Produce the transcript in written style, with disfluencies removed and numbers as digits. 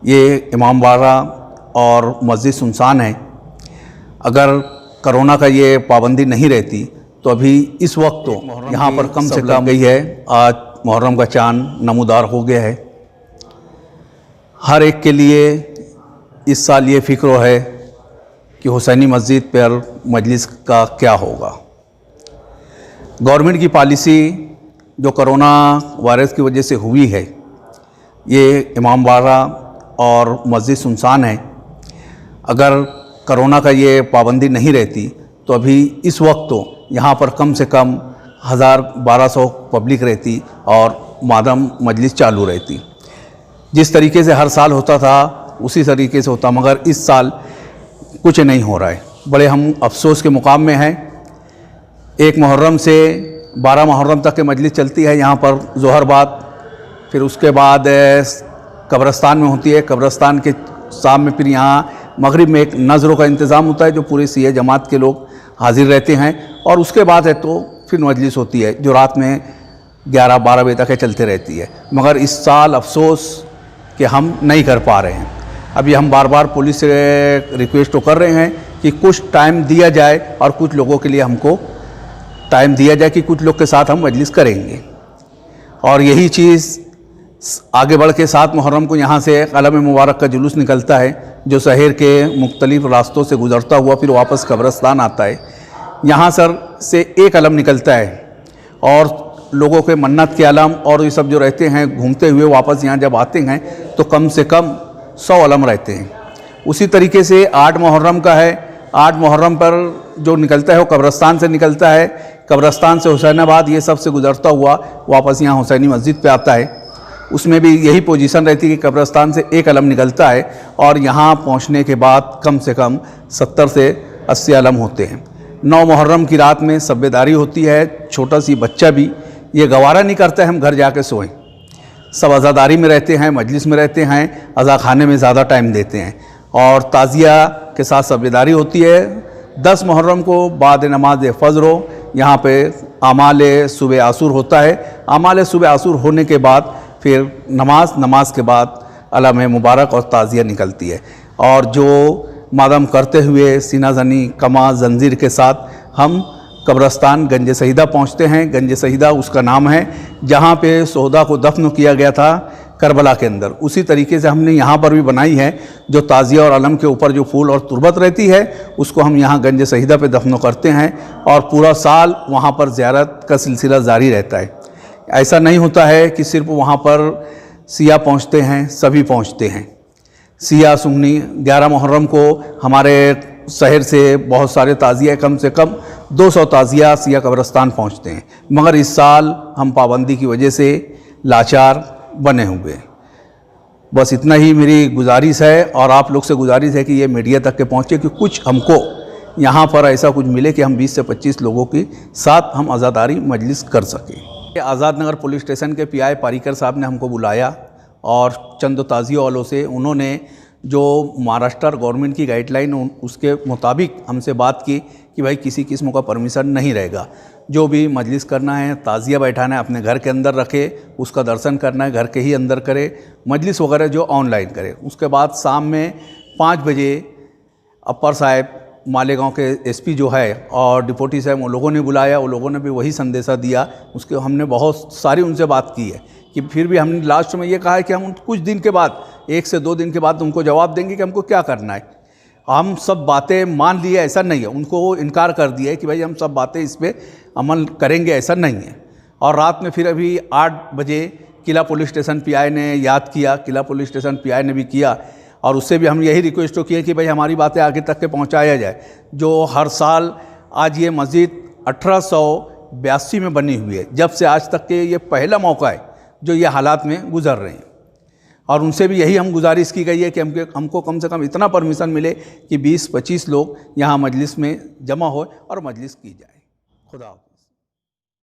ये इमामबाड़ा और मस्जिद सुनसान है। अगर कोरोना का ये पाबंदी नहीं रहती तो अभी इस वक्त तो यहाँ पर कम से कम गई है। आज मुहर्रम का चांद नमूदार हो गया है। हर एक के लिए इस साल ये फ़िक्र है कि हुसैनी मस्जिद पर मजलिस का क्या होगा। गवर्नमेंट की पॉलिसी जो कोरोना वायरस की वजह से हुई है, ये इमामबाड़ा और मस्जिद सुनसान है। अगर कोरोना का ये पाबंदी नहीं रहती तो अभी इस वक्त तो यहाँ पर कम से कम 1000-1200 पब्लिक रहती और मादम मजलिस चालू रहती। जिस तरीके से हर साल होता था उसी तरीके से होता, मगर इस साल कुछ नहीं हो रहा है। बड़े हम अफसोस के मुकाम में हैं। 1 मुहर्रम से 12 मुहर्रम तक के मजलिस चलती है यहाँ पर ज़ोहर बाद, फिर उसके बाद कब्रस्तान में होती है। कब्रस्तान के शाम में फिर यहाँ मगरिब में एक नज़रों का इंतज़ाम होता है जो पूरे सिया जमात के लोग हाजिर रहते हैं, और उसके बाद है तो फिर मजलिस होती है जो रात में 11-12 बजे तक चलते रहती है। मगर इस साल अफसोस कि हम नहीं कर पा रहे हैं। अभी हम बार बार पुलिस से रिक्वेस्ट तो कर रहे हैं कि कुछ टाइम दिया जाए और कुछ लोगों के लिए हमको टाइम दिया जाए कि कुछ लोग के साथ हम मजलिस करेंगे। और यही चीज़ आगे बढ़ के 7 मुहर्रम को यहाँ से कलम मुबारक का जुलूस निकलता है जो शहर के मुख्तलिफ रास्तों से गुज़रता हुआ फिर वापस कब्रस्तान आता है। यहाँ सर से एक अलम निकलता है और लोगों के मन्नत के अलम और ये सब जो रहते हैं घूमते हुए वापस यहाँ जब आते हैं तो कम से कम 100 अलम रहते हैं। उसी तरीके से 8 मुहर्रम का है। 8 मुहर्रम पर जो निकलता है वो कब्रस्तान से निकलता है। कब्रस्तान से हुसैनाबाद ये सब से गुज़रता हुआ वापस यहाँ हुसैनी मस्जिद पे आता है। उसमें भी यही पोजीशन रहती है कि कब्रस्तान से एक अलम निकलता है और यहाँ पहुँचने के बाद कम से कम 70 से 80 अलम होते हैं। 9 मुहर्रम की रात में सब्बेदारी होती है। छोटा सी बच्चा भी ये गवारा नहीं करता है हम घर जाके सोएं। सब अज़ादारी में रहते हैं, मजलिस में रहते हैं, अज़ा खाने में ज़्यादा टाइम देते हैं और ताज़िया के साथ सब्बेदारी होती है। 10 मुहर्रम को बाद नमाज फ़ज्र यहाँ पे आमाल सुबह आसुर होता है। आमाल सुबह आसुर होने के बाद फिर नमाज के बाद अलम मुबारक और ताज़िया निकलती है। और जो मादम करते हुए सीना ज़नी कमा जंजीर के साथ हम कब्रस्तान गंज शहीदा पहुँचते हैं। गंज शहीदा उसका नाम है जहाँ पे सोहदा को दफन किया गया था करबला के अंदर। उसी तरीके से हमने यहाँ पर भी बनाई है जो ताज़िया और अलम के ऊपर जो फूल और तुरबत रहती है उसको हम यहाँ गंज शहीदा पे दफन करते हैं और पूरा साल वहाँ पर ज़ियारत का सिलसिला जारी रहता है। ऐसा नहीं होता है कि सिर्फ वहाँ पर सिया पहुँचते हैं, सभी पहुँचते हैं। सिया सुन्नी 11 मुहर्रम को हमारे शहर से बहुत सारे ताज़िया, कम से कम 200 ताज़िया सिया कब्रस्तान पहुँचते हैं। मगर इस साल हम पाबंदी की वजह से लाचार बने हुए। बस इतना ही मेरी गुजारिश है और आप लोग से गुजारिश है कि ये मीडिया तक के पहुँचे कि कुछ हमको यहाँ पर ऐसा कुछ मिले कि हम 20 से 25 लोगों के साथ हम आज़ादारी मजलिस कर सकें। आज़ाद नगर पुलिस स्टेशन के पीआई पारीकर साहब ने हमको बुलाया और चंद ताज़िया वालों से उन्होंने जो महाराष्ट्र गवर्नमेंट की गाइडलाइन उसके मुताबिक हमसे बात की कि भाई किसी किस्म का परमिशन नहीं रहेगा। जो भी मजलिस करना है, ताज़िया बैठाना है, अपने घर के अंदर रखे, उसका दर्शन करना है घर के ही अंदर करे, मजलिस वगैरह जो ऑनलाइन करे। उसके बाद शाम में 5 बजे अपर साहब मालेगांव के एसपी जो है और डिप्टी साहब उन लोगों ने बुलाया। वो लोगों ने भी वही संदेशा दिया। उसके हमने बहुत सारी उनसे बात की है कि फिर भी हमने लास्ट में ये कहा है कि हम कुछ दिन के बाद 1 से 2 दिन के बाद उनको जवाब देंगे कि हमको क्या करना है। हम सब बातें मान लिए ऐसा नहीं है, उनको इनकार कर दिया है कि भाई हम सब बातें इस पर अमल करेंगे, ऐसा नहीं है। और रात में फिर अभी 8 बजे किला पुलिस स्टेशन पीआई ने याद किया, किला पुलिस स्टेशन पीआई ने भी किया और उससे भी हम यही रिक्वेस्ट किए कि भाई हमारी बातें आगे तक के पहुंचाया जाए। जो हर साल आज ये मस्जिद 1882 में बनी हुई है, जब से आज तक के ये पहला मौका है जो ये हालात में गुजर रहे हैं। और उनसे भी यही हम गुजारिश की गई है कि हमको कम से कम इतना परमिशन मिले कि 20-25 लोग यहाँ मजलिस में जमा हो और मजलिस की जाए। खुदा।